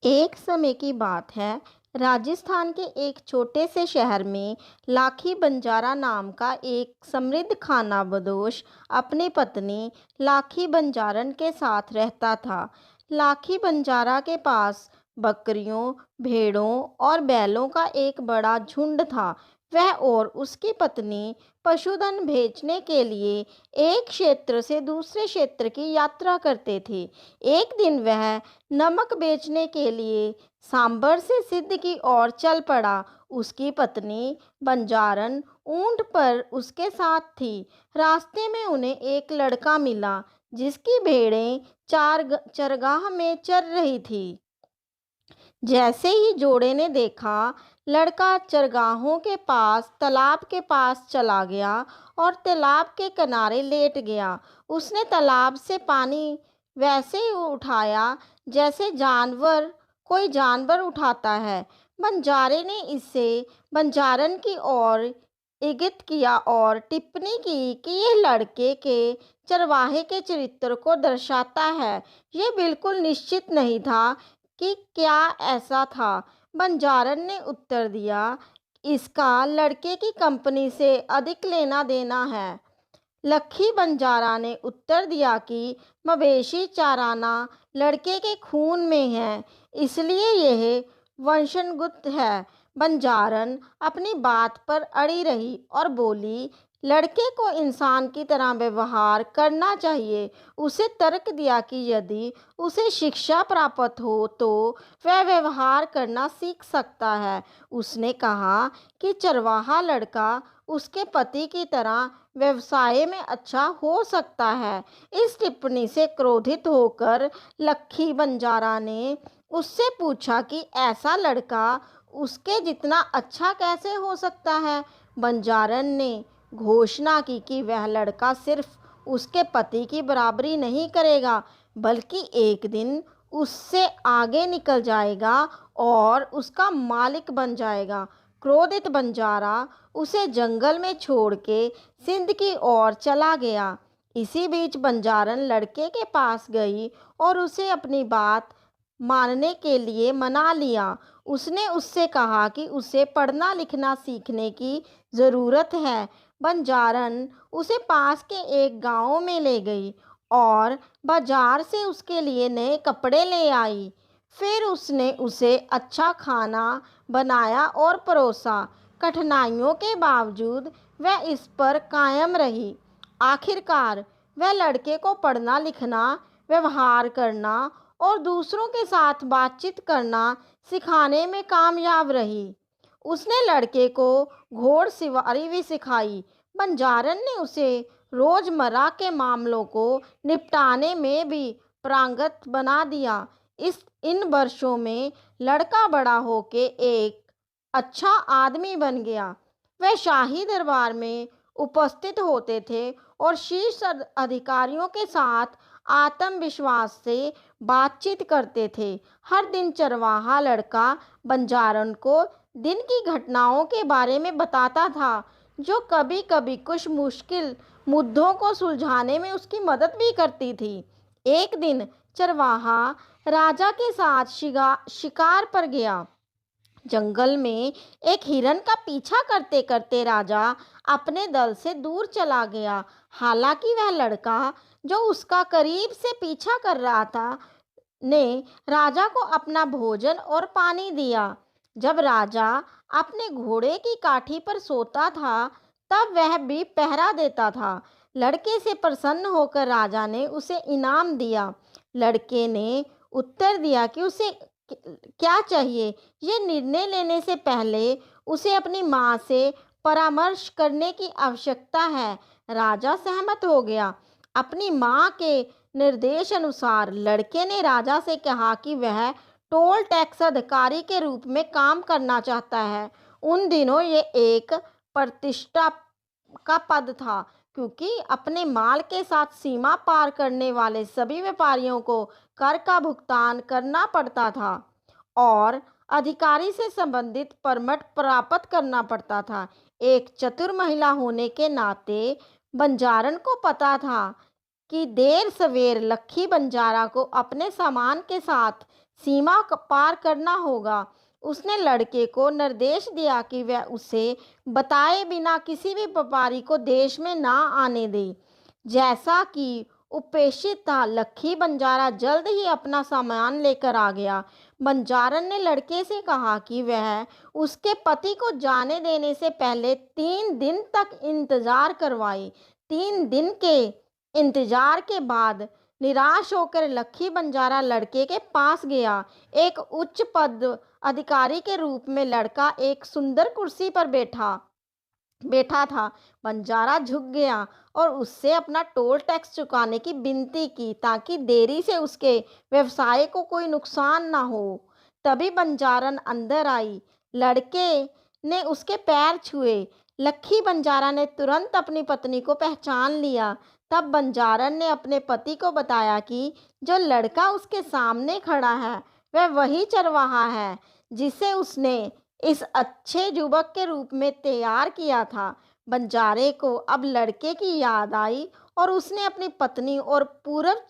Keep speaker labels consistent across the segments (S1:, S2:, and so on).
S1: एक समय की बात है। राजस्थान के एक छोटे से शहर में लाखी बंजारा नाम का एक समृद्ध खानाबदोश अपनी पत्नी लाखी बंजारन के साथ रहता था। लाखी बंजारा के पास बकरियों, भेड़ों और बैलों का एक बड़ा झुंड था। वह और उसकी पत्नी पशुधन बेचने के लिए एक क्षेत्र से दूसरे क्षेत्र की यात्रा करते थे। एक दिन वह नमक बेचने के लिए सांभर से सिद्ध की ओर चल पड़ा। उसकी पत्नी बंजारन ऊंट पर उसके साथ थी। रास्ते में उन्हें एक लड़का मिला जिसकी भेड़ें चरगाह में चर रही थी। जैसे ही जोड़े ने देखा, लड़का चरगाहों के पास तालाब के पास चला गया और तालाब के किनारे लेट गया। उसने तालाब से पानी वैसे ही उठाया जैसे कोई जानवर उठाता है। बंजारे ने इससे बंजारन की ओर इंगित किया और टिप्पणी की कि यह लड़के के चरवाहे के चरित्र को दर्शाता है। यह बिल्कुल निश्चित नहीं था कि क्या ऐसा था। बंजारन ने उत्तर दिया, इसका लड़के की कंपनी से अधिक लेना देना है। लखी बंजारा ने उत्तर दिया कि मवेशी चाराना लड़के के खून में है, इसलिए यह वंशगत है। बंजारन अपनी बात पर अड़ी रही और बोली, लड़के को इंसान की तरह व्यवहार करना चाहिए। उसे तर्क दिया कि यदि उसे शिक्षा प्राप्त हो तो वह व्यवहार करना सीख सकता है। उसने कहा कि चरवाहा लड़का उसके पति की तरह व्यवसाय में अच्छा हो सकता है। इस टिप्पणी से क्रोधित होकर लखी बंजारा ने उससे पूछा कि ऐसा लड़का उसके जितना अच्छा कैसे हो सकता है। बंजारन ने घोषणा की कि वह लड़का सिर्फ उसके पति की बराबरी नहीं करेगा बल्कि एक दिन उससे आगे निकल जाएगा और उसका मालिक बन जाएगा। क्रोधित बंजारा उसे जंगल में छोड़ के सिंध की ओर चला गया। इसी बीच बंजारन लड़के के पास गई और उसे अपनी बात मानने के लिए मना लिया। उसने उससे कहा कि उसे पढ़ना लिखना सीखने की ज़रूरत है। बंजारन उसे पास के एक गांव में ले गई और बाजार से उसके लिए नए कपड़े ले आई। फिर उसने उसे अच्छा खाना बनाया और परोसा। कठिनाइयों के बावजूद वह इस पर कायम रही। आखिरकार वह लड़के को पढ़ना लिखना, व्यवहार करना और दूसरों के साथ बातचीत करना सिखाने में कामयाब रही। उसने लड़के को घोड़सवारी भी सिखाई। बंजारन ने उसे रोजमर्रा के मामलों को निपटाने में भी पारंगत बना दिया। इन वर्षों में लड़का बड़ा होके एक अच्छा आदमी बन गया। वह शाही दरबार में उपस्थित होते थे और शीर्ष अधिकारियों के साथ आत्मविश्वास से बातचीत करते थे। हर दिन चरवाहा लड़का बंजारन को दिन की घटनाओं के बारे में बताता था, जो कभी कभी कुछ मुश्किल मुद्दों को सुलझाने में उसकी मदद भी करती थी। एक दिन चरवाहा राजा के साथ शिकार पर गया। जंगल में एक हिरन का पीछा करते करते राजा अपने दल से दूर चला गया। हालांकि वह लड़का जो उसका करीब से पीछा कर रहा था ने राजा को अपना भोजन और पानी दिया। जब राजा अपने घोड़े की काठी पर सोता था तब वह भी पहरा देता था। लड़के से प्रसन्न होकर राजा ने उसे इनाम दिया। लड़के ने उत्तर दिया कि उसे क्या चाहिए। ये निर्णय लेने से पहले उसे अपनी माँ से परामर्श करने की आवश्यकता है। राजा सहमत हो गया। अपनी माँ के निर्देश अनुसार लड़के ने राजा से कहा कि वह टोल टैक्स अधिकारी के रूप में काम करना चाहता है। उन दिनों ये एक प्रतिष्ठा का पद था, क्योंकि अपने माल के साथ सीमा पार करने वाले सभी व्यापारियों को कर का भुगतान करना पड़ता था और अधिकारी से संबंधित परमिट प्राप्त करना पड़ता था। एक चतुर महिला होने के नाते बंजारन को पता था कि देर सवेर लखी बंजारा को अपने सामान के साथ सीमा पार करना होगा। उसने लड़के को निर्देश दिया कि वह उसे बताए बिना किसी भी व्यापारी को देश में ना आने दे। जैसा कि उपेक्षित था, लखी बंजारा जल्द ही अपना सामान लेकर आ गया। बंजारन ने लड़के से कहा कि वह उसके पति को जाने देने से पहले 3 दिन तक इंतजार करवाए। 3 दिन के इंतजार के बाद निराश होकर लखी बंजारा लड़के के पास गया। एक उच्च पद अधिकारी के रूप में लड़का एक सुंदर कुर्सी पर बैठा बैठा था। बंजारा झुक गया और उससे अपना टोल टैक्स चुकाने की विनती की ताकि देरी से उसके व्यवसाय को कोई नुकसान ना हो। तभी बंजारन अंदर आई। लड़के ने उसके पैर छुए। लखी बंजारा ने तुरंत अपनी पत्नी को पहचान लिया। तब बंजारन ने अपने पति को बताया कि जो लड़का उसके सामने खड़ा है वह वही चरवाहा है जिसे उसने इस अच्छे युवक के रूप में तैयार किया था। बंजारे को अब लड़के की याद आई और उसने अपनी पत्नी और पूरब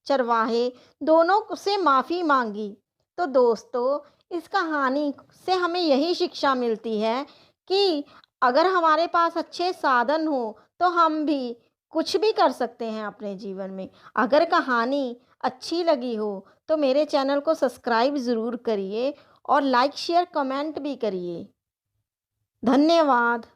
S1: चरवाहे दोनों से माफ़ी मांगी। तो दोस्तों, इस कहानी से हमें यही शिक्षा मिलती है कि अगर हमारे पास अच्छे साधन हो तो हम भी कुछ भी कर सकते हैं अपने जीवन में। अगर कहानी अच्छी लगी हो तो मेरे चैनल को सब्सक्राइब ज़रूर करिए और लाइक शेयर कमेंट भी करिए। धन्यवाद।